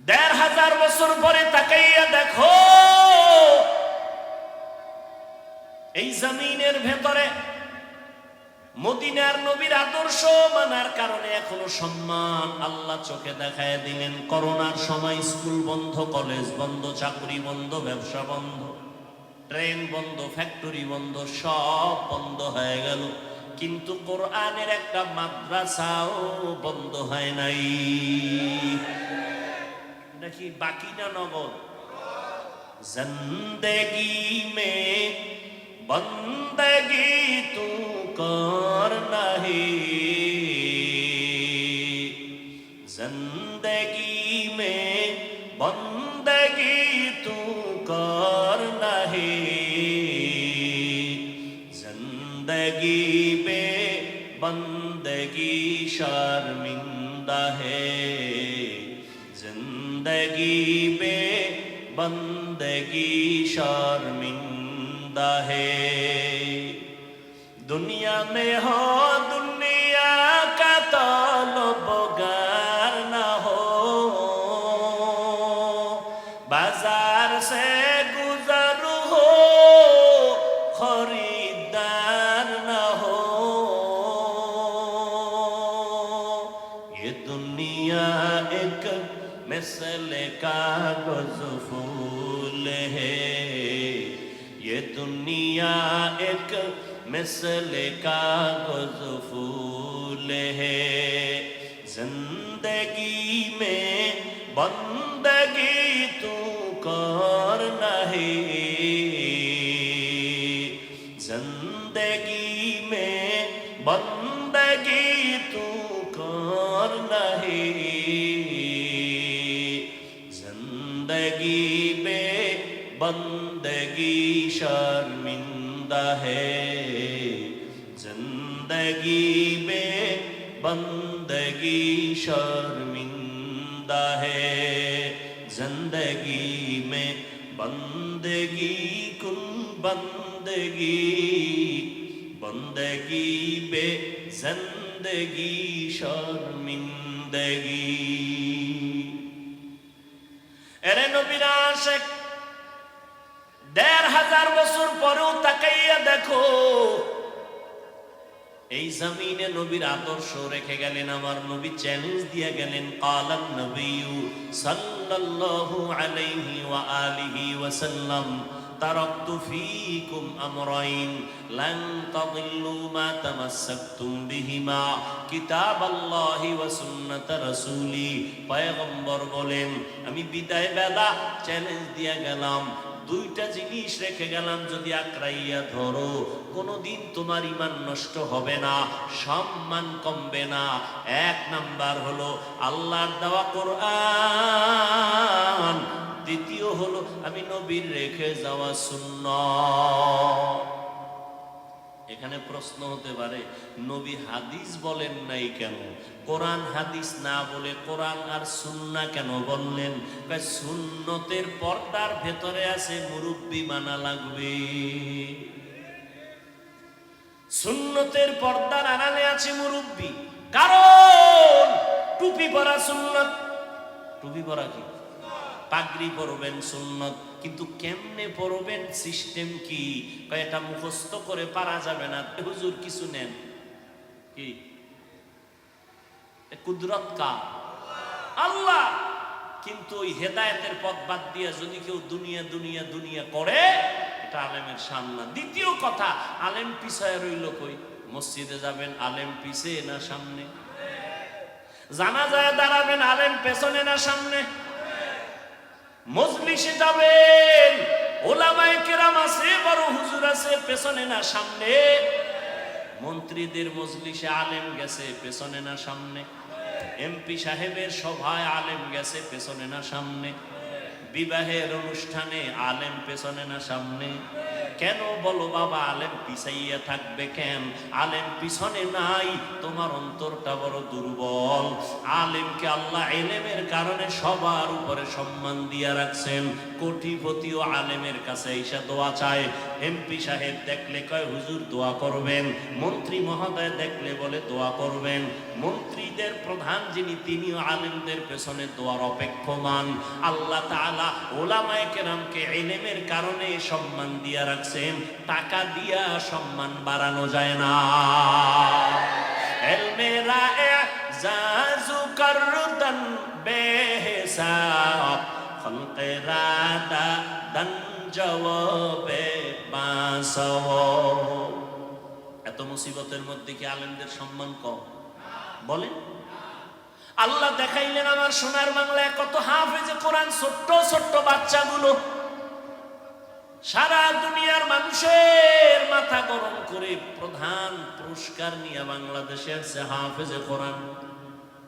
১৫০০ বছর পরে তাকাইয়া দেখো এই জমিনের ভেতরে মদিনার নবীর আদর্শ মানার কারণে এখনো সম্মান আল্লাহ চোখে দেখায় দিলেন। করোনার সময় স্কুল বন্ধ, কলেজ বন্ধ, চাকরি বন্ধ, ব্যবসা বন্ধ, ট্রেন বন্ধ, ফ্যাক্টরি বন্ধ, সব বন্ধ হয়ে গেল, কিন্তু কোরআনের একটা মাদ্রাসাও বন্ধ হয় নাই। নাকি বাকি না নগদ? জিন্দেগি মে বন্দগি তু কর নাহি, জিন্দেগি মে বন্দগি তু কর নাহি, জিন্দেগি মে বন্দগি শর্মিন্দা হে, जिंदगी में बंदगी शर्मिंदा है। दुनिया में हो दुनिया का तलबगार न हो, बाजार से गुजर हो खरीदार न हो, ये दुनिया एक मिसले कागज फूल है, ये दुनिया एक मिसले कागज फूल है, जिंदगी में बंदगी तू कर नहीं, जिंदगी में बंदगी तू कर नहीं, जिंदगी में बंदगी शर्मिंदा है, जिंदगी में बंदगी शर्मिंदा है, जिंदगी में बंदगी कुल बंदगी, बंदगी बे जिंदगी शर्मिंदगी। এরে নবীর আশিক ১৫০০ বছর পরেও তাকাইয়া দেখো এই জমিনে নবীর আদর্শ রেখে গেলেন। আমার নবী চ্যালেঞ্জ দিয়ে গেলেন, কালান নবিয়্যু সাল্লাল্লাহু আলাইহি ওয়া আলিহি ওয়াসাল্লাম, তারাকতু ফীকুম আমরাইন লান তাদিল্লু মা তামাসসাকতুম বিহিমা, কিতাবাল্লাহি ওয়া সুন্নাত রাসূলি। পয়গম্বর বলেন, আমি বিদায় বেলা চ্যালেঞ্জ দিয়ে গেলাম, দুইটা জিনিস রেখে গেলাম, যদি আঁকড়াইয়া ধরো কোনোদিন তোমার ঈমান নষ্ট হবে না, সম্মান কমবে না। এক নাম্বার হলো আল্লাহর দেওয়া কোরআন, দ্বিতীয় হলো আমি নবীর রেখে যাওয়া সুন্নাত। এখানে প্রশ্ন হতে পারে, নবী হাদিস বলেন নাই কেন, কোরআন হাদিস না বলে কোরআন আর সুন্নাহ কেন বললেন? সুন্নতের পর্দার ভেতরে আছে মুরব্বি মানা লাগবে, সুন্নতের পর্দার আড়ালে আছে মুরব্বি। কারণ টুপি পরা সুন্নত, টুপি পরা কি? পাগড়ি পরবেন সুন্নত, কিন্তু কেমনে পরবেন, সিস্টেম কি? এটা মুখস্থ করে পারা যাবে না। হুজুর কিছু নেন কি, কুদরত কার? আল্লাহ। কিন্তু ওই হেদায়েতের পথ বাদ দিয়ে যদি কেউ দুনিয়া দুনিয়া দুনিয়া করে, এটা আলেমের শান না। দ্বিতীয় কথা, আলেম পিছায় রইল কই? মসজিদে যাবেন, আলেম পিছে না সামনে? জানাজায় দাঁড়াবেন, আলেম পেছনে না সামনে? মজলিসে যাবেন, ওলামায়ে কেরাম আছে, বড় হুজুর আছে, পেছনে না সামনে? মন্ত্রীদের মজলিসে আলেম গেছে, পেছনে না সামনে? এমপি সাহেবের সভায় আলেম গেছে, পেছনে না সামনে? বিবাহের অনুষ্ঠানে আলেম পেছনে না সামনে? কেন বলো বাবা, আলেম পিছাইয়া থাকবে কেন? আলেম পিছনে নাই, তোমার অন্তরটা বড় দুর্বল। আলেমকে আল্লাহ এলেমের কারণে সবার উপরে সম্মান দিয়া রাখছেন। কোটিপতিও আলেমের কাছে এসে দোয়া চায়। এমপি সাহেব দেখলে কয় হুজুর দোয়া করবেন, মন্ত্রী মহোদয় দেখলে বলে দোয়া করবেন। মন্ত্রীদের প্রধান যিনি, তিনিও আলেমদের পেছনে দোয়ার অপেক্ষমান। আল্লাহ তাআলা উলামায়ে কেরামকে ইলমের কারণে সম্মান দিয়া রাখছেন। টাকা দিয়া সম্মান বাড়ানো যায় না। ইলমেরা ইজাজু করদান বেহিসাব, খলকেরা দান জওয়াবে বাসাও। এত মুসিবতের মধ্যে কি আলেমদের সম্মান কম? বলে আল্লাহ দেখাইলেন আমার সোনার বাংলায় কত হাফেজে কোরআন, ছোট্ট ছোট্ট বাচ্চাগুলো সারা দুনিয়ার মানুষের মাথা গরম করে প্রধান পুরস্কার নিয়ে বাংলাদেশে আসছে হাফেজে কোরআন।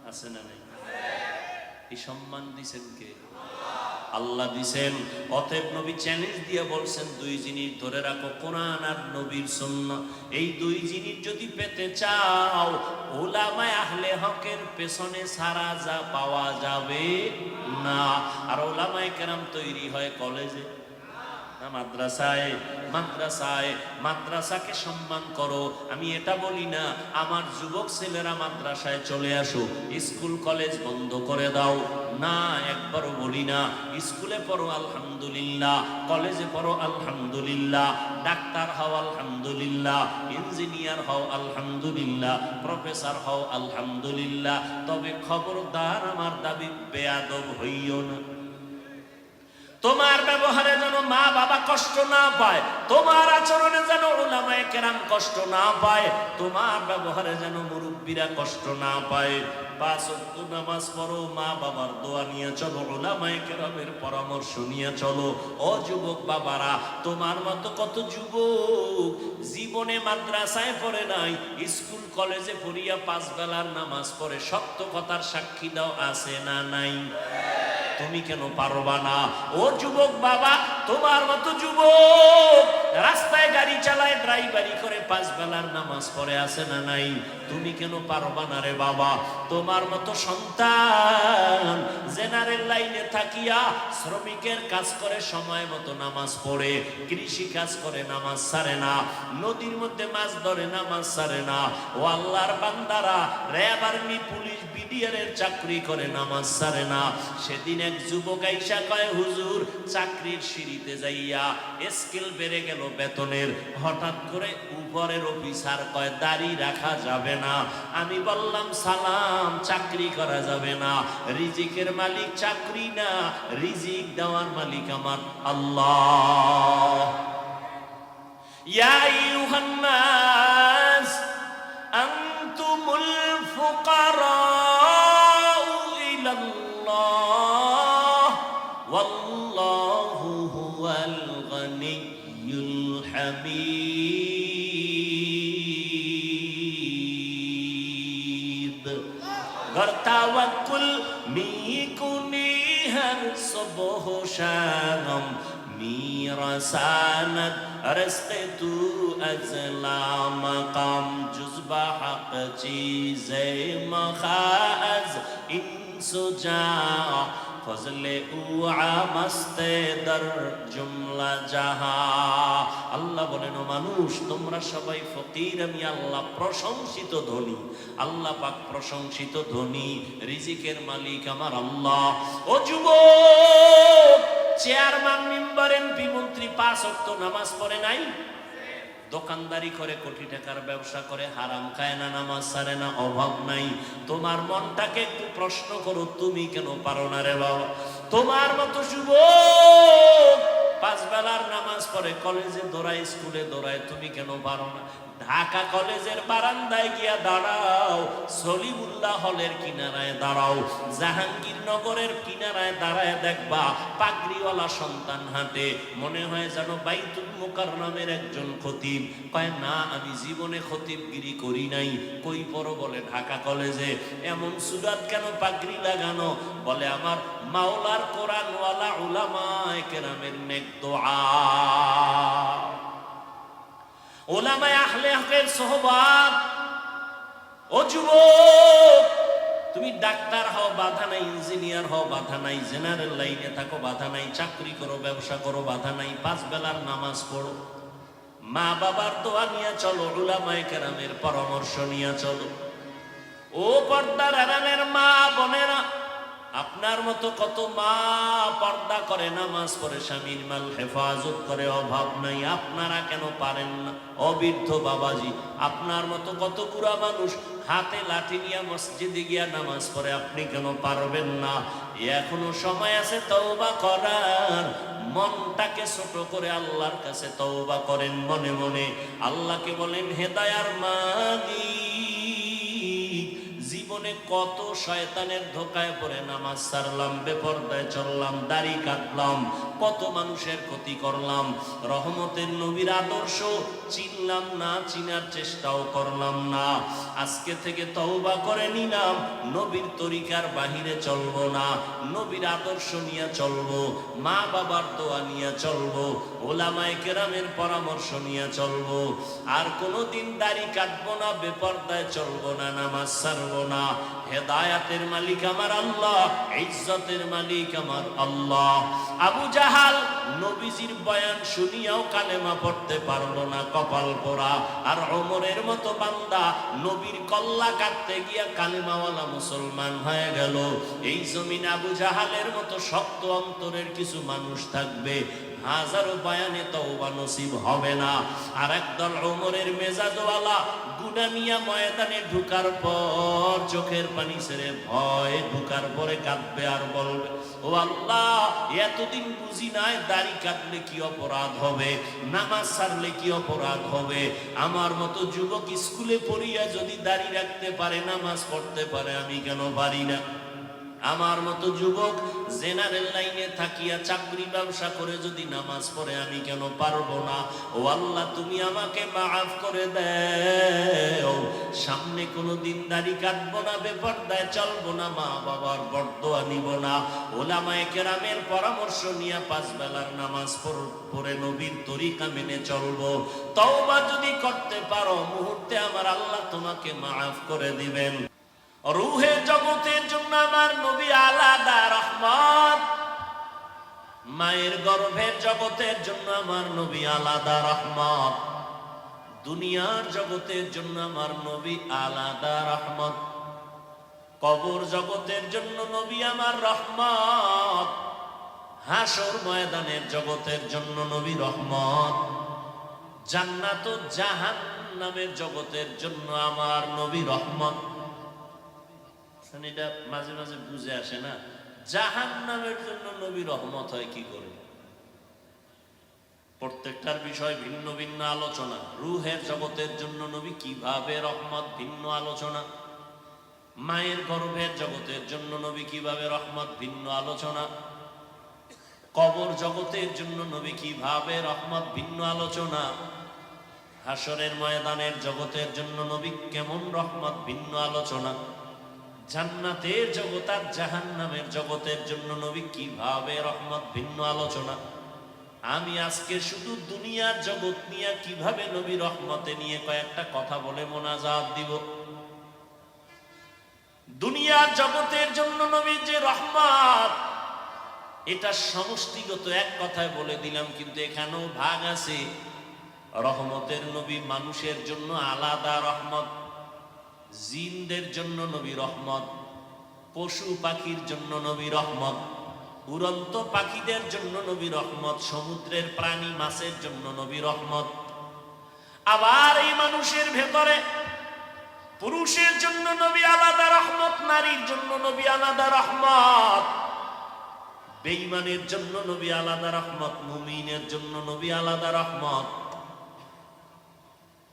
আছে না নাই? এই সম্মান দিছেন কে? আল্লাহ দিছেন। অতএব নবী চ্যালেঞ্জ দিয়ে বলছেন, দুই জিনিস ধরে রাখো, কোরআন আর নবীর সুন্নাহ। এই দুই জিনিস যদি পেতে চাও, উলামায়ে আহলে হকের পেছনে সারা যা পাওয়া যাবে না। আর উলামায়ে কেরাম তৈরি হয় কলেজে না মাদ্রাসায়? মাদ্রাসায়। মাদ্রাসাকে সম্মান করো। আমি এটা বলি না আমার যুবক ছেলেরা মাদ্রাসায় চলে আসো, স্কুল কলেজ বন্ধ করে দাও, না, একবারও বলি না। স্কুলে পড়ো আলহামদুলিল্লাহ, কলেজে পড়ো আলহামদুলিল্লাহ, ডাক্তার হও আলহামদুলিল্লাহ, ইঞ্জিনিয়ার হও আলহামদুলিল্লাহ, প্রফেসর হও আলহামদুলিল্লাহ। তবে খবরদার আমার দাবি বেয়াদব হইও না। তোমার ব্যবহারে যেন মা বাবা কষ্ট না পায়, তোমার আচরণে যেন উলামায়ে কেরাম কষ্ট না পায়, তোমার ব্যবহারে যেন মুরব্বীরা কষ্ট না পায়। 5 ওয়াক্ত নামাজ পড়ো, মা বাবার দোয়া নিয়ে চলো, উলামায়ে কেরামের পরামর্শ নিয়ে চলো। ও যুবক বাবারা, তোমার মতো কত যুবক জীবনে মাদ্রাসায় পড়ে নাই, স্কুল কলেজে পড়িয়া 5 বেলার নামাজ পড়ে। সত্য কথার সাক্ষী দাও, আছে না নাই? তুমি কেন পারবা না? ও যুবক বাবা, তোমার মতো যুবক রাস্তায় গাড়ি চালায়, ড্রাইভারি করে, 5 বেলার নামাজ পড়ে, আছে না নাই? তুমি কেন পারবা না রে বাবা? তোমার মতো সন্তান জেনারেল লাইনে থাকিয়া শ্রমিকের কাজ করে, সময় মতো নামাজ পড়ে, কৃষি কাজ করে, নামাজ ছাড়ে না, নদীর মধ্যে মাছ ধরে, নামাজ ছাড়ে না। ও আল্লাহর বান্দারা, র্যাব, আর্মি, পুলিশ, বিডিআরের চাকরি করে, নামাজ ছাড়ে না। সেদিন এক যুবক আইসা কয়, হুজুর চাকরির সিঁড়িতে যাইয়া স্কেল বেড়ে গেল বেতনের, হঠাৎ করে উপরের অফিসার কয় দাড়ি রাখা যাবে না। আমি বললাম সালাম, চাকরি করা যাবে না। রিজিকের মালিক চাকরি না, রিজিক দেওয়ার মালিক আমার আল্লাহ। ইয়া আইয়ুহান নাস আনতুমুল ফুকারাউ ইলাল্লাহ ওয়াল্লাহু হুয়াল গনিয়্যুল হামিদ। ঘর তাওয়াক্কুল মিকুনি হর সুবহ শাম, میرساند رزق تو از لامقام، جز با حق چیز مخاز این سجا، فضل او عامست در জুমলা জাহা। আল্লাহ বলেন, ও মানুষ তোমরা সবাই ফকির, আমি আল্লাহ প্রশংসিত ধনী। আল্লাহ পাক প্রশংসিত ধনী, রিজিকের মালিক আমার আল্লাহ। ও যুবক, চেয়ারম্যান, মেম্বার, এমপি, মন্ত্রী 5 ওয়াক্ত নামাজ পড়ে নাই, দোকানদারি করে, কোটি টাকার ব্যবসা করে, হারাম খায় না, নামাজ ছাড়ে না, অভাব নাই। তোমার মনটাকে একটু প্রশ্ন করো, তুমি কেন পারো না রে বাবা? তোমার মতো যুবক 5 বেলার নামাজ পড়ে, কলেজে দৌড়ায়, স্কুলে দৌড়ায়, তুমি কেন পারো না? ঢাকা কলেজের বারান্দায় গিয়া দাঁড়াও, সলিমুল্লাহ হলের কিনারায় দাঁড়াও, জাহাঙ্গীরনগরের কিনারায় দাঁড়ায়, দেখবা পাগড়িওয়ালা সন্তান হাঁটে, মনে হয় যেন বাইতুল মুকাররমের একজন খতিব। কয় না, আমি জীবনে খতিবগিরি করি নাই। কই পড়ো? বলে ঢাকা কলেজে। এমন সুরাত কেন পাগড়ি লাগানো? বলে আমার মাওলার কোরআনওয়ালা উলামায়ে কেরামের নেক দোয়া। ওলামায়ে আহলে হকের সোহবাত। ও যুবক, তুমি ডাক্তার হও বাধা নাই, ইঞ্জিনিয়ার হও বাধা নাই, জেনারেল লাইনে থাকো বাধা নাই, চাকরি করো ব্যবসা করো বাধা নাই, 5 বেলার নামাজ পড়ো, মা বাবার দোয়া নিয়ে চলো, উলামায়ে কেরামের পরামর্শ নিয়ে চলো। ও পর্দার আড়ালের মা বোনেরা, আপনার মতো কত মা পর্দা করে, নামাজ পড়ে, স্বামীর মাল হেফাজত করে, অভাব নাই, আপনারা কেন পারেন না? অবৃদ্ধ বাবাজি, আপনার মতো কত বুড়া মানুষ হাতে লাঠি নিয়ে মসজিদে গিয়া নামাজ পড়ে, আপনি কেন পারবেন না? এখনো সময় আছে তওবা করার। মনটাকে ছোট করে আল্লাহর কাছে তওবা করেন মনে মনে। আল্লাহকে বলেন, হেদায়ার মালিক, জীবনে কত শয়তানের ধোকায় পড়ে নামাজ ছাড়লাম, বেপরদায় চললাম, দাড়ি কাটলাম, কত মানুষের ক্ষতি করলাম, রহমতের নবীর আদর্শ চিনলাম না, চিনার চেষ্টাও করলাম না। আজকে থেকে তওবা করে নিলাম, নবীর তরিকার বাহিরে চলবো না, নবীর আদর্শ নিয়ে চলবো, মা বাবার দোয়া নিয়ে চলবো, ওলামায়ে কেরামের পরামর্শ নিয়ে চলবো। আর কোনোদিন দাড়ি কাটবো না, বেপরদায় চলবো না, নামাজ ছাড়বো না। হেদায়াতের মালিক আমার আল্লাহ, ইজ্জতের মালিক আমার আল্লাহ। আবু জাহাল নবীজির বয়ান শুনিয়াও কালেমা পড়তে পারলো না, কপাল পোড়া। আর ওমরের মতো বান্দা নবীর কল্লা কাটতে গিয়া কালেমাওয়ালা মুসলমান হয়ে গেল। এই জমিনে আবু জাহালের মতো শক্ত অন্তরের কিছু মানুষ থাকবে, হাজারো বয়ানে তওবা নসিব হবে না। আর একদল ওমরের মেজাজওয়ালা গুনাহ নিয়া ময়দানে ঢুকার পর চোখের পানি ছেড়ে ভয় ঢুকার পরে কাঁদবে আর বলবে, ও আল্লাহ, এতদিন বুঝি নাই দাড়ি কাটলে কি অপরাধ হবে, নামাজ ছাড়লে কি অপরাধ হবে। আমার মতো যুবক স্কুলে পড়িয়া যদি দাড়ি রাখতে পারে, নামাজ পড়তে পারে, আমি কেন পারি না? আমার মতো যুবক জেনারেল লাইনে থাকিয়া চাকরি ব্যবসা করে যদি নামাজ পড়ে, আমি কেন পারবো না? ও আল্লাহ, তুমি আমাকে মাফ করে দাও। সামনে কোনো দিন দাড়ি কাটবো না, বেপরদায় চলবো না, মা বাবার বরদোয়া নিব না, ওলামায়ে কেরামের পরামর্শ নিয়ে 5 বেলার নামাজ পড়ে নবীর তরিকা মেনে চলবো। তওবা যদি করতে পারো, মুহূর্তে আমার আল্লাহ তোমাকে মাফ করে দিবেন। রূহের জগতের জন্য আমার নবী আলাদা রহমত, মায়ের গর্ভের জগতের জন্য আমার নবী আলাদা রহমত, দুনিয়ার জগতের জন্য আমার নবী আলাদা রহমত, কবর জগতের জন্য নবী আমার রহমত, হাসর ময়দানের জগতের জন্য নবী রহমত, জান্নাত ও জাহান্নামের জগতের জন্য আমার নবী রহমত। এটা মাঝে মাঝে বুঝে আসে না, জাহান্নামের জন্য নবী রহমত হয় কি করে? প্রত্যেকটার বিষয় ভিন্ন ভিন্ন আলোচনা। রূহের জগতের জন্য নবী কিভাবে রহমত, ভিন্ন আলোচনা। মায়ের গর্ভের জগতের জন্য নবী কিভাবে রহমত, ভিন্ন আলোচনা। কবর জগতের জন্য নবী কিভাবে রহমত, ভিন্ন আলোচনা। হাসরের ময়দানের জগতের জন্য নবী কেমন রহমত, ভিন্ন আলোচনা। জান্নাতের জগৎ আর জাহান্নামের জগতের জন্য নবী কিভাবে রহমত, ভিন্ন আলোচনা। আমি আজকে শুধু দুনিয়ার জগৎ নিয়ে কিভাবে নবী রহমতে নিয়ে কয়েকটা কথা বলে মোনাজাত দিব। দুনিয়ার জগতের জন্য নবী যে রহমত, এটা সমষ্টিগত এক কথায় বলে দিলাম, কিন্তু এখানেও ভাগ আছে। রহমতের নবী মানুষের জন্য আলাদা রহমত, জিনদের জন্য নবী রহমত, পশু পাখির জন্য নবী রহমত, উড়ন্ত পাখিদের জন্য নবী রহমত, সমুদ্রের প্রাণী মাছের জন্য নবী রহমত। আবার এই মানুষের ভেতরে পুরুষের জন্য নবী আলাদা রহমত, নারীর জন্য নবী আলাদা রহমত, বেঈমানের জন্য নবী আলাদা রহমত, মুমিনের জন্য নবী আলাদা রহমত।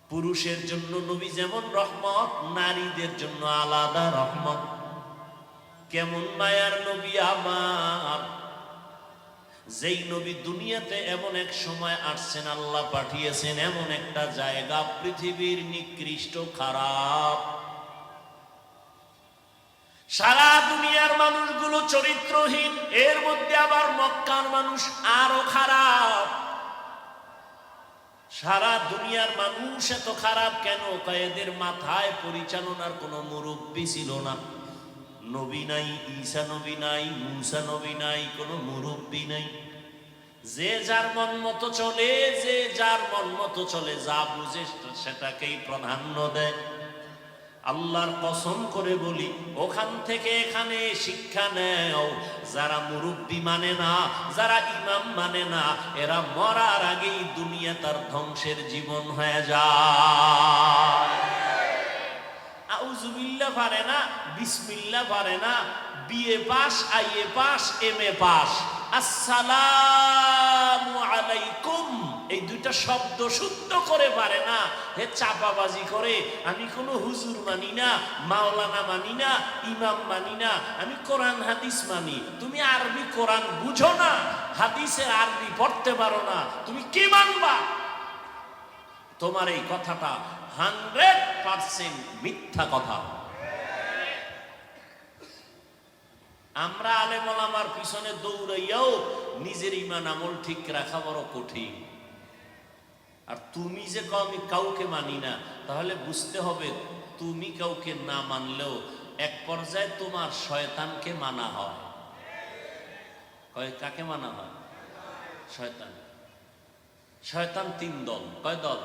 পুরুষের জন্য নবী যেমন রহমত, নারীদের জন্য আলাদা রহমত। কেমন মায়ার নবী আমার, যেই নবী দুনিয়াতে এমন এক সময় আসছেন, আল্লাহ পাঠিয়েছেন এমন একটা জায়গা, পৃথিবীর নিকৃষ্ট খারাপ, সারা দুনিয়ার মানুষগুলো চরিত্রহীন, এর মধ্যে আবার মক্কার মানুষ আরো খারাপ। সারা দুনিয়ার মানুষ এত খারাপ কেন? এদের মাথায় পরিচালনার কোনো মুরব্বী ছিল না। নবী নাই, ঈসা নবী নাই, মূসা নবী নাই, কোনো মুরব্বী নাই। যে যার মন মতো চলে, যে যার মন মতো চলে, যা বুঝে সেটাকেই প্রাধান্য দেয়। আল্লাহর কসম করে বলি, ওখান থেকে এখানে শিক্ষা নেও। যারা মুরব্বী মানে না, যারা ইমাম মানে না, এরা মরার আগেই দুনিয়া তার ধ্বংসের জীবন হয়ে যায়। আউযুবিল্লাহ পারে না, বিসমিল্লাহ পারে না, BA pass, IA pass, MA pass, আসসালামু আলাইকুম এই দুইটা শব্দ শুদ্ধ করে পারে না। হে চাপাবাজি করে, আমি কোনো হুজুর মানি না, মাওলানা মানি না, ইমাম মানি না, আমি কোরআন হাদিস মানি। তুমি আরবি কোরআন বুঝো না, হাদিসের আরবি পড়তে পারো না, তুমি কি মানবা? তোমার এই কথাটা 100% মিথ্যা কথা। আমরা আলেম ওলামার পিছনে দৌড়াইয়াও নিজের ঈমান আমল ঠিক রাখা বড় কঠিন। আর তুমি যে আমি কাউকে মানি না, তাহলে বুঝতে হবে তুমি কাউকে না মানলেও এক পর্যায়ে তোমার শয়তানকে মানা হয়। কাকে মানা হয়? শয়তান। শয়তান 3 দল। কয় দল?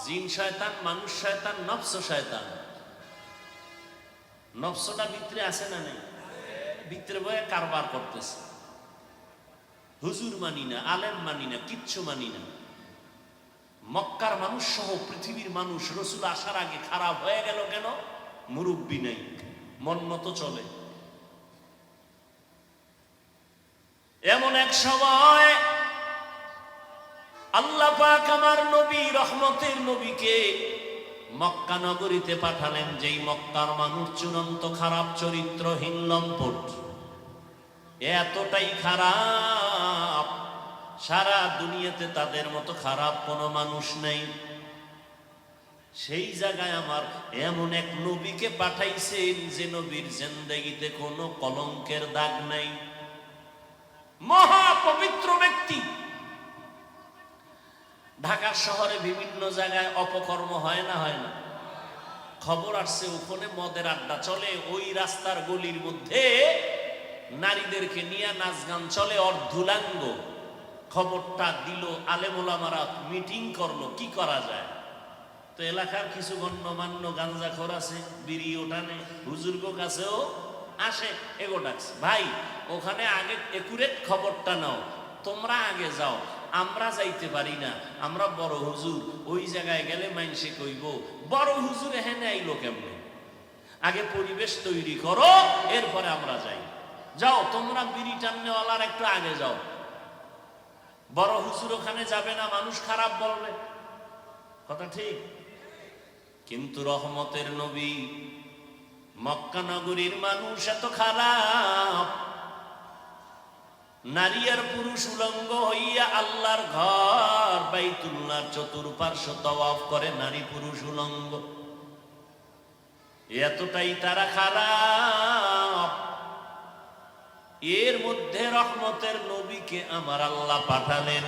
জিন শয়তান, মানুষ শয়তান, নফস শয়তান। নফসটা ভিতরে আছে না নেই? ভিতরে বয়ে কারবার করতেছে। হুজুর মানি না, আলেম মানি না, কিচ্ছু মানি না। মক্কার মানুষ সহ পৃথিবীর মানুষ রসুল আসার আগে খারাপ হয়ে গেল কেন? মুরব্বী নেই, মন মতো চলে। এমন এক সময় আল্লাহ পাক আমার নবী, রহমতের নবীকে মক্কা নগরীতে পাঠালেন, যেই মক্কার মানুষ চূড়ান্ত খারাপ চরিত্রহীন, লম্পট, এতটাই খারাপ, সারা দুনিয়াতে তাদের মতো খারাপ কোনো মানুষ নেই। সেই জায়গায় আমার এমন এক নবীকে পাঠাইছেন যে নবীর জিন্দেগিতে কোনো কলঙ্কের দাগ নাই, মহা পবিত্র ব্যক্তি। ঢাকা শহরে বিভিন্ন জায়গায় অপকর্ম হয় না? হয় না? খবর আসছে ওখানে মদের আড্ডা চলে, ওই রাস্তার গলির মধ্যে নারীদেরকে নিয়ে নাচ গান চলে, অর্ধুলাঙ্গ। খবরটা দিল, আলেম ওলামারা মিটিং করলো, কি করা যায়। তো এলাকার কিছু গণ্যমান্য গাঞ্জাখোর আছে, বিড়ি ওঠানে, হুজুর্গ কাছেও আসে, এগো ডাকছে, ভাই ওখানে আগে একুরেট খবরটা নাও, তোমরা আগে যাও, আমরা যাইতে পারি না, আমরা বড় হুজুর, ওই জায়গায় গেলে মাইনসে কইব বড় হুজুর এখানে আইলো কেমনে, আগে পরিবেশ তৈরি করো, এরপরে আমরা যাই। যাও তোমরা বিড়ি টান্নেওয়ালার একটু আগে যাও, বড় হুজুর ওখানে যাবে না, মানুষ খারাপ বলবে, কথা ঠিক। কিন্তু রহমতের নবী, মক্কা নগরীর মানুষ এত খারাপ, নারী আর পুরুষ উলঙ্গ হইয়া আল্লাহর ঘর বাইতুল্লাহর চতুর্পার্শ্ব তাওয়াফ করে, নারী পুরুষ উলঙ্গ। এতটাই তারা খারাপ। এর মধ্যে রহমতের নবীকে আমার আল্লাহ পাঠালেন।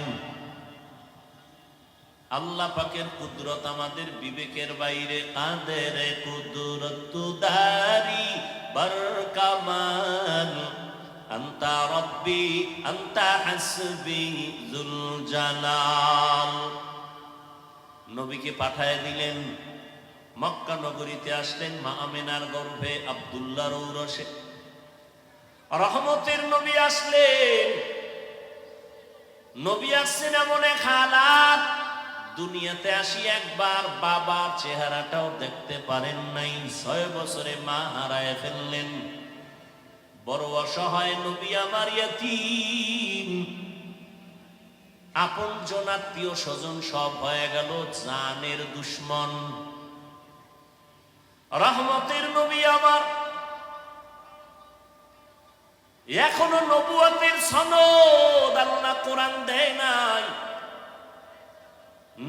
আল্লাহ পাকের কুদরত আমাদের বিবেকের বাইরে, কাদের কুদরত দারি বরকামাল, আন্তা রব্বি আন্তা হাসবি যুল জালাল। নবীকে পাঠায় দিলেন, মক্কা নগরীতে আসলেন, মা আমেনার গর্ভে আব্দুল্লাহর ঔরসে। রহমতের নবী আসলেন। নবী আসছেন এমন এক হালাত, দুনিয়াতে আসি একবার বাবার চেহারাটাও দেখতে পারেন নাই, 6 বছরে মা হারায় ফেললেন। বড় অসহায় নবী আমার, ইয়াতীম, আপনজন আত্মীয় স্বজন সব হয়ে গেল জানের দুশ্মন। রহমতের নবী আমার, এখনো নবুয়তের সনদ আল্লাহ কোরআন দেয় নাই।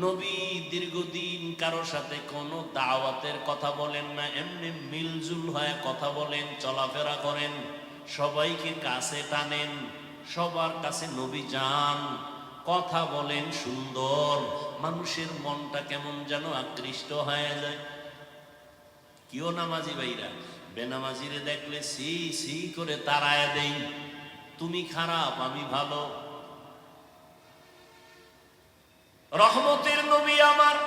নবী দীর্ঘদিন কারো সাথে কোনো দাওয়াতের কথা বলেন না, এমনি মিলজুল হয়ে কথা বলেন, চলাফেরা করেন, সবাইকে কাছে টানেন, সবার কাছে নবী যান। কথা বলেন সুন্দর, মানুষের মনটা কেমন যেন আকৃষ্ট হয়ে যায়। কেউ নামাজি ভাইরা বেনামাজিরে দেখলে সি সি করে তাড়ায় দেই, তুমি খারাপ আমি ভালো। রহমতের নবী আমার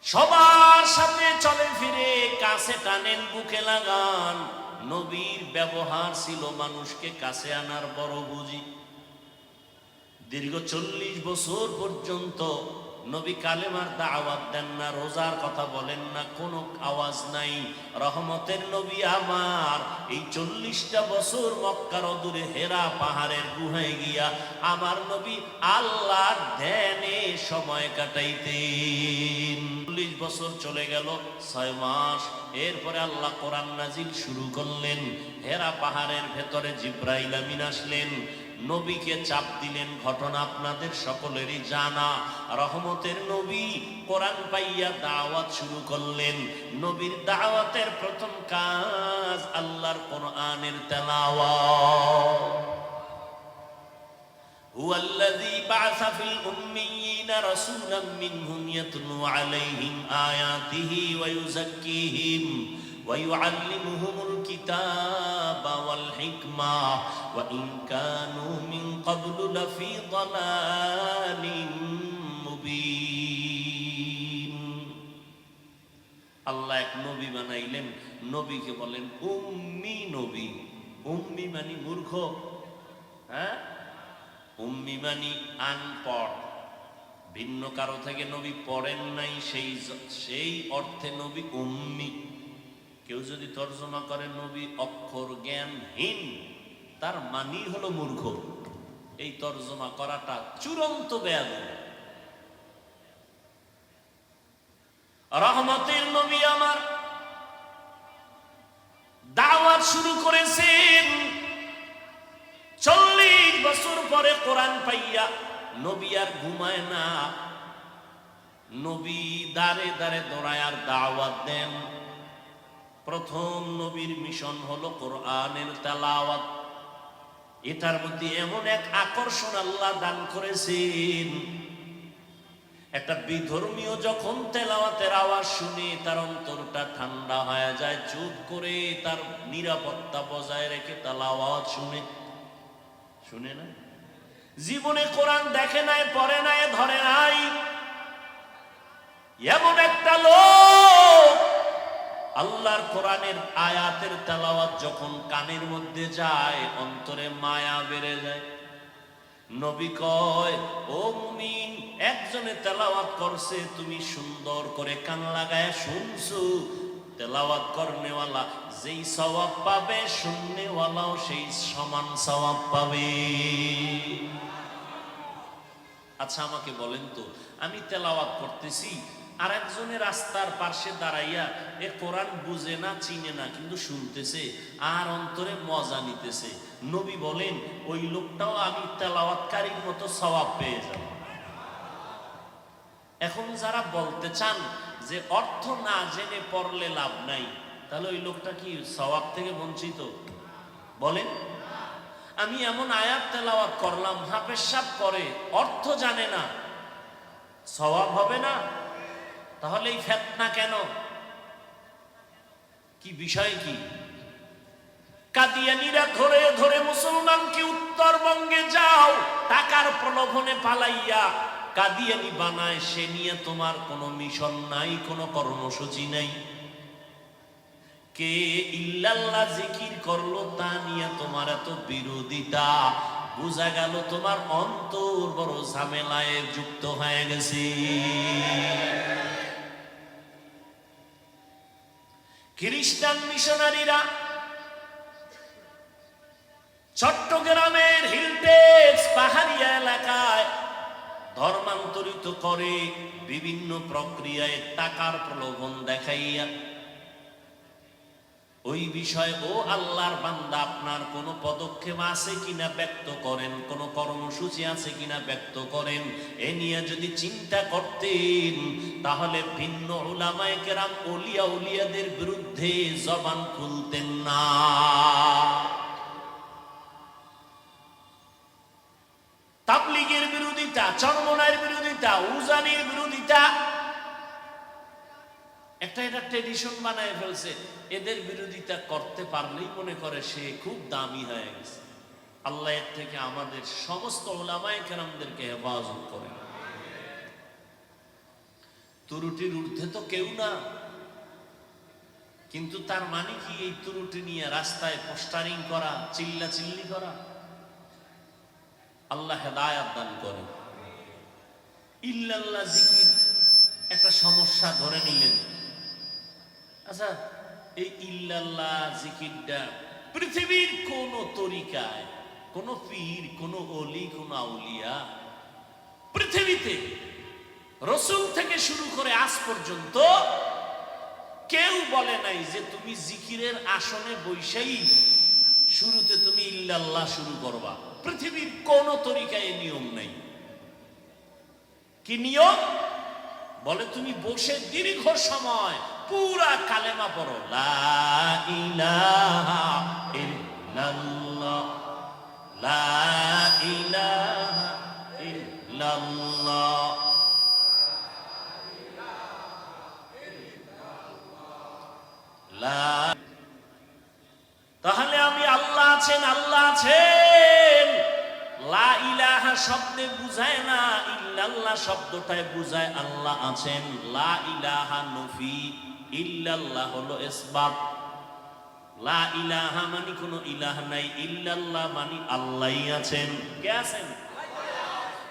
সবার সাথে চলে ফিরে, কাছে টানেন বুকে লাগান। নবীর ব্যবহার ছিল মানুষকে কাছে আনার বড় বুঝি। দীর্ঘ 40 বছর পর্যন্ত নবী কালেমার দাওয়াত দেন না, রোজার কথা বলেন না, কোনো আওয়াজ নাই। রহমতের নবী আমার এই 40টা বছর মক্কার অদূরে হেরা পাহাড়ের গুহায় গিয়া আমার নবী আল্লাহর ধ্যানে সময় কাটাইতেন। 40 বছর চলে গেল, 6 মাস। এরপরে আল্লাহ কোরআন নাজিল শুরু করলেন। হেরা পাহাড়ের ভেতরে জিব্রাইল আমিন আসলেন, নবীকে চাপ দিলেন। ঘটনা আপনাদের সকলেরই জানা। রহমতের নবী কোরআন পাইয়া দাওয়াত শুরু করলেন। নবীর দাওয়াতের প্রথম কাজ আল্লাহর কোরআনের তেলাওয়াত। হুয়াল্লাযী বা'আসা ফিল উম্মিয়িনা রাসূলাম মিনহুম ইয়াতলু আলাইহিম আয়াতিহি ওয়া ইউযাক্কিহিম ويعلمهم الكتاب والحكمة وإن كانوا من قبل لفي ضلال مبين। আল্লাহ এক নবী বানাইলেন, নবীকে বলেন উম্মি নবী। উম্মি মানে মূর্খ, হ্যাঁ, উম্মি মানে আনপড়। ভিন্ন কারো থেকে নবী পড়েন নাই, সেই অর্থে নবী উম্মি। কেউ যদি তর্জমা করে নবী অক্ষর জ্ঞানহীন, তার মানি হলো মূর্খ। এই তর্জমা করাটা চূড়ান্ত বেয়াদবি। রহমতের নবী আমার দাওয়াত শুরু করেছেন। 40 বছর পরে কোরআন পাইয়া নবী আর ঘুমায় না, নবী দাঁড়ে দাঁড়ে দৌড়ায় আর দাওয়াত দেন। প্রথম নবীর মিশন হলো কোরআনের তেলাওয়াত। এটার মধ্যে এমন এক আকর্ষণ আল্লাহ দান করেছেন, একটা বিধর্মীয় যখন তেলাওয়াতের আওয়াজ শুনে তার অন্তরটা ঠান্ডা হয়ে যায়, চুপ করে তার নিরাপত্তা বজায় রেখে তেলাওয়াত শুনে না। জীবনে কোরআন দেখে নাই, পড়ে নাই, ধরে নাই, এমন একটা লোক আল্লাহর কোরআনের আয়াতের তেলাওয়াত যখন কানের মধ্যে যায়, অন্তরে মায়া বেড়ে যায়। নবী কয়, ও মুমিন, একজনে তেলাওয়াত করছে, তুমি সুন্দর করে কান লাগায় শুনছো। তেলাওয়াত করনেওয়ালা যেই সওয়াব পাবে, শুননেওয়ালাও সেই সমান সওয়াব পাবে। আচ্ছা আমাকে বলেন তো, আমি তেলাওয়াত করতেছি, আর একজনের রাস্তার পাশে দাঁড়াইয়া এ কোরআন বুঝে না, চিনে না, কিন্তু শুনতেছে আর অন্তরে মজা নিতেছে। নবী বলেন ওই লোকটাও আমি তেলাওয়াতকারীর মতো সওয়াব পেয়ে যাব। এখন যারা বলতে চান যে অর্থ না জেনে পড়লে লাভ নাই, তাহলে ওই লোকটা কি সওয়াব থেকে বঞ্চিত? বলেন। আমি এমন আয়াত তেলাওয়াত করলাম, হাফেজ সাহেব করে, অর্থ জানে না, সওয়াব হবে না? তাহলে এই ফিতনা কেন? কি বিষয় কি? কাদিয়ানীরা ধরে ধরে মুসলমানকে উত্তরবঙ্গে যাও টাকার প্রলোভনে পালাইয়া কাদিয়ানী বানায়, সে নিয়ে তোমার কোনো মিশন নাই, কোনো কর্মসূচি নাই। কে ইল্লাল্লাহ জিকির করলো তা নিয়ে তোমার এত বিরোধিতা, বুঝা গেল তোমার অন্তর বড় ঝামেলায় যুক্ত হয়ে গেছে। খ্রিস্টান মিশনারিরা চট্টগ্রামের হিলটেক্স পাহাড়িয়া এলাকায় ধর্মান্তরিত করে বিভিন্ন প্রক্রিয়ায় টাকার প্রলোভন দেখাইয়া। ওই বিষয় ও আল্লাহর বান্দা, আপনার কোনো পদক্ষেপ আছে কিনা ব্যক্ত করেন, কোনো কর্মসূচি আছে কিনা ব্যক্ত করেন। এ নিয়ে যদি চিন্তা করতেন তাহলে ভিন্ন উলামায়ে কেরাম ওলিয়া উলিয়াদের বিরুদ্ধে জবান খুলতেন না। চরমনাইয়ের বিরোধিতা, উজানির বিরোধিতা, এটা ট্রেডিশন বানায় ফেলছে। এদের বিরোধিতা করতে পারলেই মনে করে সে খুব দামি হয়ে গেছে। আল্লাহ এর থেকে আমাদের সমস্ত উলামায়ে কেরামদেরকে হেফাজত করেন। ত্রুটির ঊর্ধ্বে তো কেউ না, কিন্তু তার মানে কি এই ত্রুটি নিয়ে রাস্তায় পোস্টারিং করা, চিল্লাচিল্লি করা? আল্লাহ হেদায়াত দান করেন। ইল্লাল্লাহ জিকির একটা সমস্যা ধরে নিলেন। আচ্ছা, এই ইল্লাল্লাহ জিকিরটা পৃথিবীর কোন তরিকায়, কোন পীর, কোন ওলি, কোন আউলিয়া পৃথিবীতে রাসূল থেকে শুরু করে আজ পর্যন্ত কেউ বলে নাই যে তুমি জিকিরের আসনে বৈশাই শুরুতে তুমি ইল্লাল্লাহ শুরু করবা। পৃথিবীর কোন তরিকায় এই নিয়ম নাই। কি নিয়ম? বলে তুমি বসে দীর্ঘ সময় পুরা কালেমা পড়ো, লা ইলাহা ইল্লাল্লাহ, লা ইলাহা ইল্লাল্লাহ। তাহলে আমি আল্লাহ আছেন, আল্লাহ আছেন। লা ইলাহা শব্দে বুঝায় না, ইল্লাল্লাহ শব্দটায় বুঝায় আল্লাহ আছেন। লা ইলাহা নফি, ইল্লাল্লাহ হলো ইসবাত। লা ইলাহা মানে কোনো ইলাহ নাই, ইল্লাল্লাহ মানে আল্লাহই আছেন। কে আছেন?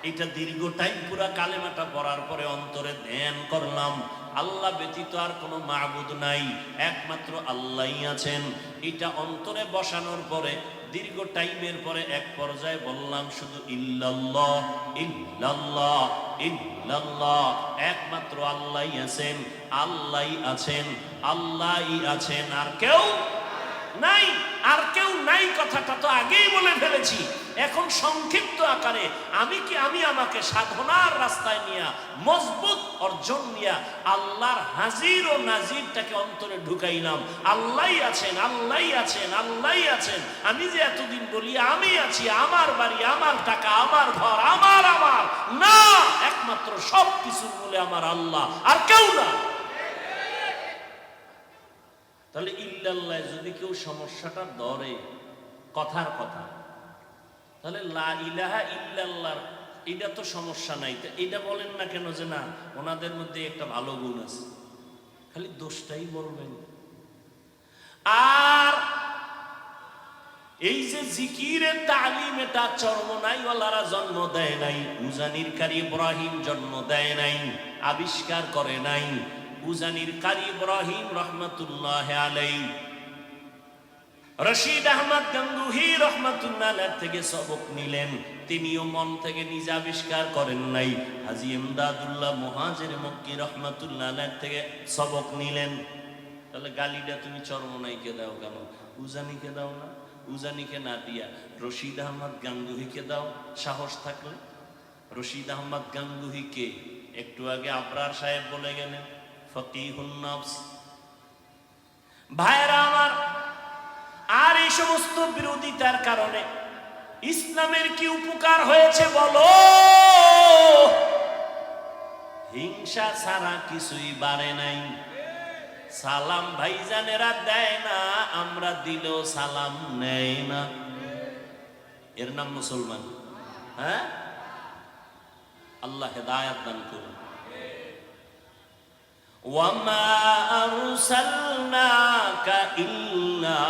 এটা দীর্ঘ টাইম পুরা কালেমাটা পড়ার পরে অন্তরে ধ্যান করলাম, আল্লাহ ব্যতীত আর কোনো মাবুদ নাই, একমাত্র আল্লাহই আছেন। এটা অন্তরে বসানোর পরে দীর্ঘ টাইমের পরে এক পর্যায়ে বললাম শুধু ইল্লাল্লাহ, ইল্লাল্লাহ, ইল্লাল্লাহ, একমাত্র আল্লাহই আছেন, আল্লাহই আছেন, আল্লাহই আছেন, আর কেউ নাই। আর কেউ নাই কথাটা তো আগেই বলে ফেলেছি। এখন সংক্ষিপ্ত আকারে আমি আমাকে সাধনার রাস্তায় নিয়ে মজবুত অর্জন নিয়ে আল্লাহর হাজির ও নাজিরটাকে অন্তরে ঢুকাইলাম। আল্লাহই আছেন, আল্লাহই আছেন, আল্লাহই আছেন। আমি যে এতদিন বলি আমি আছি, আমার বাড়ি, আমার টাকা, আমার ঘর, আমার না, একমাত্র সব কিছুর মূলে আমার আল্লাহ, আর কেউ না। তাহলে ইল্লাল্লাহ যদি কেউ সমস্যাটা ধরে, কথার কথা, তাহলে লা ইলাহা ইল্লাল্লাহ এটা তো সমস্যা নাই, তো এটা বলেন না কেন যে না ওনাদের মধ্যে একটা ভালো গুণ আছে? খালি দোষটাই বলবেন। আর এই যে জিকিরের তালিম, এটা চরমনাইওয়ালারা জন্ম দেয় নাই, উজানির কারি ইব্রাহিম জন্ম দেয় নাই, আবিষ্কার করে নাই। উজানির কারি ইব্রাহিম রহমাতুল্লাহ আলাইহি রশিদ আহমদ গঙ্গুহি রহমাতুল্লাহ আলাইহি থেকে সবক নিলেন। তিনিও মন থেকে নিজে আবিষ্কার করেন নাই। হাজী ইমদাদুল্লাহ মুহাজির মক্কি রহমাতুল্লাহ আলাইহি থেকে সবক নিলেন। তাহলে গালিটা তুমি চরমনাইকে দাও কেন? উজানিকে দাও না? উজানিকে না দিয়া রশিদ আহমদ গাঙ্গুহিকে দাও সাহস থাকলে। রশিদ আহমদ গাঙ্গুহিকে একটু আগে আবরার সাহেব বলে গেলেন ফকিহুন নফস। ভাইরা আমার, আর এই সমস্ত বিরোধিতার কারণে ইসলামের কি উপকার হয়েছে বলো? হিংসা ছাড়া কিছুই বাড়ে নাই। সালাম ভাইজানেরা দেয় না, আমরা দিলেও সালাম নেয় না। এর নাম মুসলমান? হ্যাঁ, আল্লাহ হেদায়াত দান করুন। ওয়ামা আরসালনাকা ইল্লা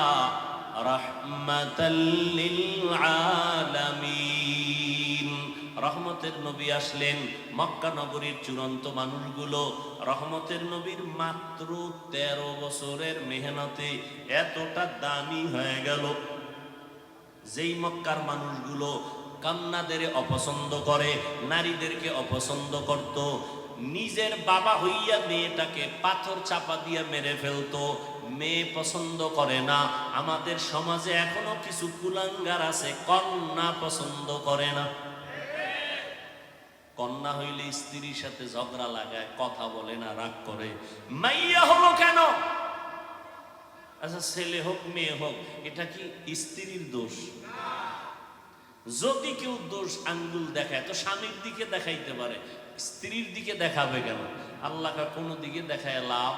রাহমাতাল লিল আলামিন। রহমতের নবী আসলেন, মক্কা নগরীর চূড়ান্ত মানুষগুলো রহমতের নবীর মাত্র 13 বছরের মেহনতে এতটা দামি হয়ে গেল। যেই মক্কার মানুষগুলো কান্নাদের অপছন্দ করে, নারীদেরকে অপছন্দ করত, নিজের বাবা হইয়া মেয়েটাকে পাথর চাপা দিয়ে মেরে ফেলতো, মেয়ে পছন্দ করে না। আমাদের সমাজে এখনো কিছু কুলাঙ্গার আছে, কন্যা পছন্দ করে না। কন্যা হইলে স্ত্রীর সাথে ঝগড়া লাগায়, কথা বলে না, রাগ করে। মাইয়া হলো কেন? আচ্ছা, ছেলে হোক মেয়ে হোক, এটা কি স্ত্রীর দোষ? যদি কেউ দোষ আঙ্গুল দেখায় তো স্বামীর দিকে দেখাইতে পারে, স্ত্রীর দিকে দেখাবে কেন? আল্লাহকে কোনো দিকে দেখায় লাভ?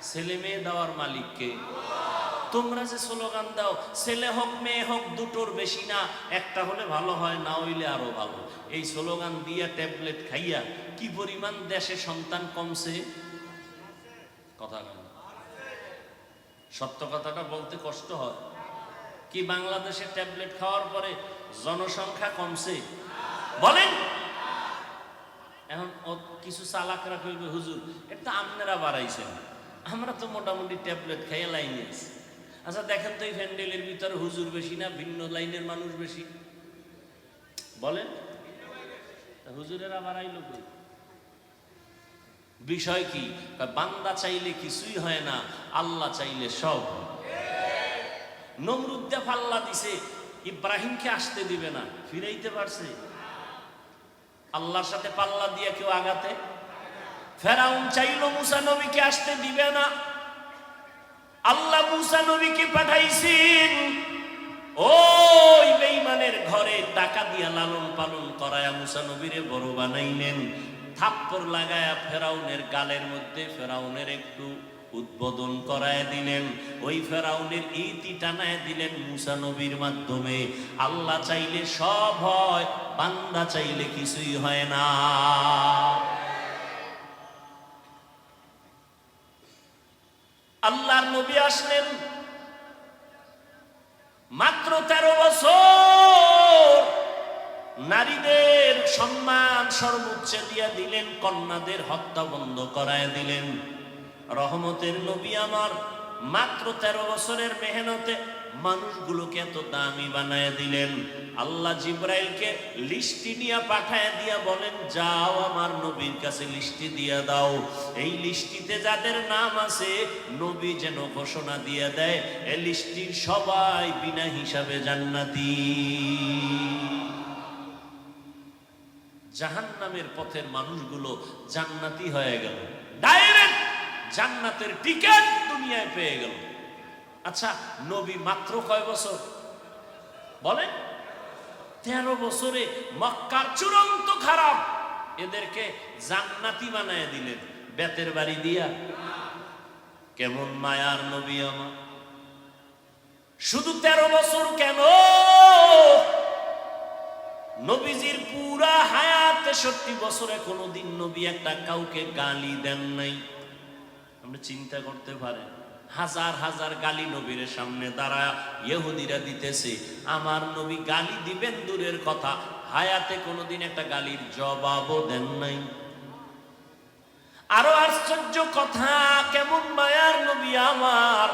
ছেলে মেয়ে দেওয়ার মালিককে। তোমরা যে স্লোগান দাও ছেলে হোক মেয়ে হোক দুটোর বেশি না, একটা হলে ভালো হয়, না হইলে আরো ভালো, এই স্লোগান দিয়া ট্যাবলেট খাইয়া কি পরিমাণ দেশে সন্তান কমছে। কথা কেন? সত্য কথাটা বলতে কষ্ট হয়। কি বাংলাদেশে ট্যাবলেট খাওয়ার পরে জনসংখ্যা কমছে? বলেন। এখন কিছু চালাকরা কইবে হুজুর এটা আপনারা বাড়াইছেন, আমরা তো মোটামুটি ট্যাবলেট খাইয়ে লাইনে আছি। আচ্ছা দেখেন তো এই প্যান্ডেলের ভিতরে হুজুর বেশি না ভিন্ন লাইনের মানুষ বেশি? বলেন। হুজুরেরা বাড়াইল কই? বিষয় কি? বান্দা চাইলে কিছুই হয় না, আল্লাহ চাইলে সব। নমরুদ্দে পাল্লা দিছে, ইব্রাহিমকে আসতে দিবে না, ফিরাইতে পারছে? আল্লাহর সাথে পাল্লা দিয়ে কেউ আগাতে? ফেরাউন চাইলো মুসা নবীকে আসতে দিবে না, আল্লাহ মুসা নবীকে পাঠাইছেন ওই বেঈমানের ঘরে টাকা দিয়া লালন পালন করায়া মুসা নবীরে বড় বানাইলেন। থাপ্পড় লাগায়া ফেরাউনের গালের মধ্যে ফেরাউনের একটু উদ্বোধন করায় দিলেন, ওই ফেরাউনের ইতি টানায় দিলেন মুসা নবীর মাধ্যমে। আল্লাহ চাইলে সব হয়, বান্দা চাইলে কিছুই হয় না। আল্লাহর নবী আসলেন মাত্র 13 বছর, নারীদের সম্মান সর্বোচ্চ দিয়া দিলেন, কন্যাদের হত্যা বন্ধ করায় দিলেন। রহমতের নবী আমার মাত্র 13 বছরের মেহনতে মানুষগুলোকে এত দামি বানায় দিলেন। আল্লাহ জিব্রাইলকে লিস্টি নিয়ে পাঠায় দিয়া বলেন যাও আমার নবীর কাছে লিস্টি দিয়া দাও, এই লিস্টিতে যাদের নাম আছে নবী যেন ঘোষণা দিয়ে দেয় এই লিস্টির সবাই বিনা হিসাবে জান্নাতি। জাহান্নামের পথের মানুষগুলো জান্নাতি হয়ে গেল, ডাইরেক্ট জান্নাতের টিকেট দুনিয়ায় পেয়ে গেল। আচ্ছা নবী মাত্র কয় বছর বলেন? 13 বছরে মক্কার চূড়ান্ত খারাপ এদেরকে জান্নাতি বানায় দিলেন বেতের বাড়ি দিয়া। কেমন মায়ার নবী আমার! শুধু 13 বছর কেন, নবীজির পুরা হায়াত 63 বছরে কোনোদিন নবী একটা কাউকে গালি দেন নাই। আমরা চিন্তা করতে পারেন, হাজার হাজার গালি নবীর সামনে দাঁড়ায় ইহুদিরা দিতেছে, আমার নবী গালি দিবেন দূরের কথা, হায়াতে কোনোদিন একটা গালির জবাবও দেন নাই। আরো আশ্চর্য কথা, কেমন মায়ার নবী আমার!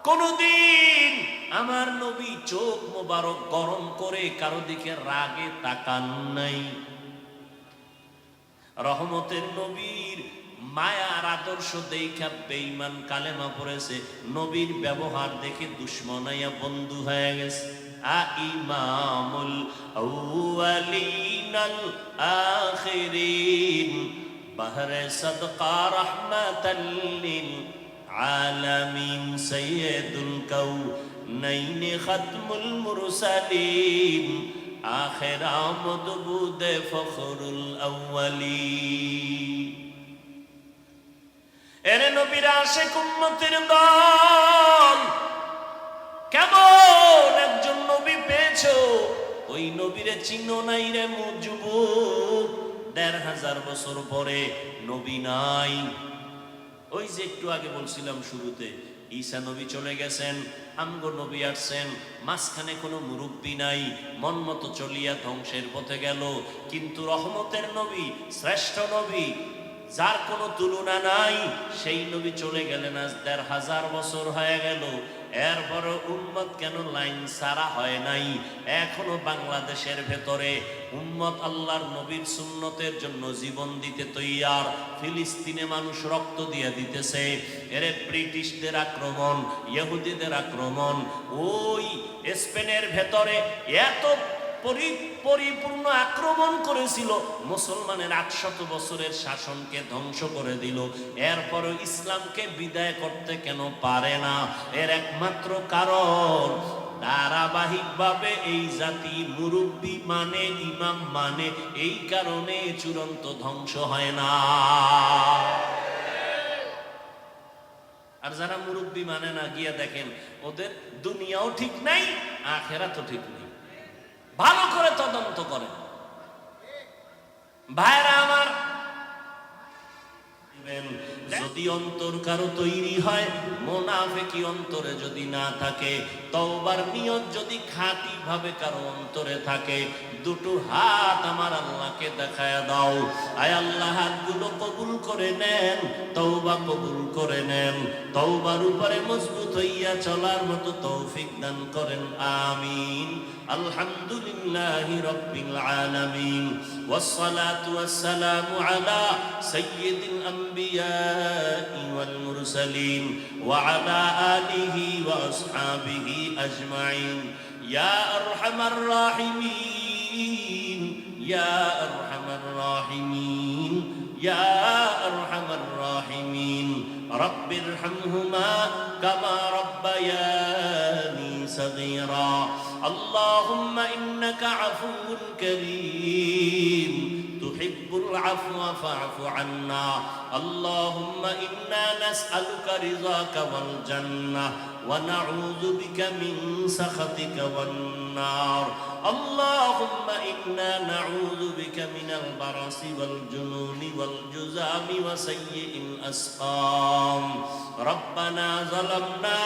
কোনদিন আমার নবী চোখ মোবারক গরম করে কারো দিকে রাগে তাকান নাই। রহমতের নবীর মায়ার আদর্শ দেখা বেঈমান কালেমা পড়েছে, নবীর ব্যবহার দেখে দুশমনাইয়া বন্ধু হয়ে গেছে। ইমামুল আউয়ালিনাল আখিরিন বাহরে সাদকা রাহমাতাল লিল আলামিন সাইয়্যিদুল কাউনাইন খাতমুল মুরসালিন আখির আমদ বুদে ফখরুল আউয়ালিন। এরে নবীর আশিক উম্মতের দল, কেমন একজন নবী পেয়েছো, ওই নবীরে চিনো নাই রে যুবক। 1500 বছর পরে নবী নাই। ওই যে একটু আগে বলছিলাম শুরুতে, ঈসা নবী চলে গেছেন, আমগো নবী আসছেন, মাঝখানে কোনো মুরব্বী নাই, মন মতো চলিয়া ধ্বংসের পথে গেল। কিন্তু রহমতের নবী, শ্রেষ্ঠ নবী, যার কোনো তুলনা নাই, সেই নবী চলে গেলেন, আজ 1500 বছর হয়ে গেল। এরপরও উম্মত কেন লাইন সারা হয় নাই? এখনো বাংলাদেশের ভেতরে উম্মত আল্লাহর নবীর সুন্নতের জন্য জীবন দিতে তৈয়ার। ফিলিস্তিনে মানুষ রক্ত দিয়ে দিতেছে। এরে ব্রিটিশদের আক্রমণ, ইহুদিদের আক্রমণ, ওই স্পেনের ভেতরে এত পরিপূর্ণ আক্রমণ করেছিল, মুসলমানের 800 বছরের শাসনকে ধ্বংস করে দিল। এরপরও ইসলামকে বিদায় করতে কেন পারে না? এর একমাত্র কারণ ধারাবাহিকভাবে এই জাতি মুরব্বী মানে, ইমাম মানে, এই কারণে চূড়ান্ত ধ্বংস হয় না। আর যারা মুরব্বী মানে না, গিয়া দেখেন ওদের দুনিয়াও ঠিক নাই, আখেরাতও ঠিক নেই। ভালো করে তদন্ত করেন ভাইরা আমার। যদি অন্তর কারো তৈরি হয়, মুনাফিকি অন্তরে যদি না থাকে, তওবার নিয়ত যদি খাঁটি ভাবে কারো অন্তরে থাকে, দুটো হাত আমার আল্লাহকে দেখায়া দাও, আয় আল্লাহ হাতগুলো কবুল করে নেন, তওবা কবুল করে নেন, তওবার উপরে মজবুত হইয়া চলার মতো তৌফিক দান করেন, আমিন। আলহামদুলিল্লাহি রাব্বিল আলামিন, ওয়াসসালাতু ওয়াসসালামু আলা সাইয়্যিদিল আম্বিয়াই ওয়াল মুরসালিন ওয়া আলা আলিহি ওয়া আসহাবিহি আজমাইন। ইয়া আরহামার রাহিমিন, ইয়া আরহামার রাহিমিন, ইয়া আরহামার রাহিমিন। রব্বিরহামহুমা কামা রাব্বায়ানি সগীরা। اللهم إنك عفو كريم تحب العفو فاعف عنا. اللهم إنا نسألك رضاك والجنة ونعوذ بك من سخطك والنار. اللهم إنا نعوذ بك من البرص والجنون والجذام وسيء الأسقام. ربنا ظلمنا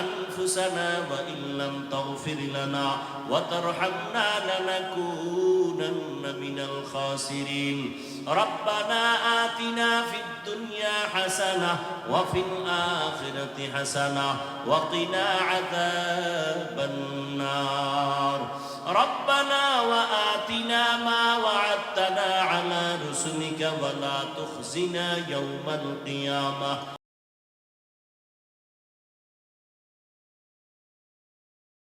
أنفسنا وإن لم تغفر لنا وترحمنا لنكونن من الخاسرين. ربنا آتنا في الدنيا حسنة وفي الآخرة حسنة وقنا عذاب النار. ربنا وآتنا ما وعدتنا على رسلك ولا تخزنا يوم القيامة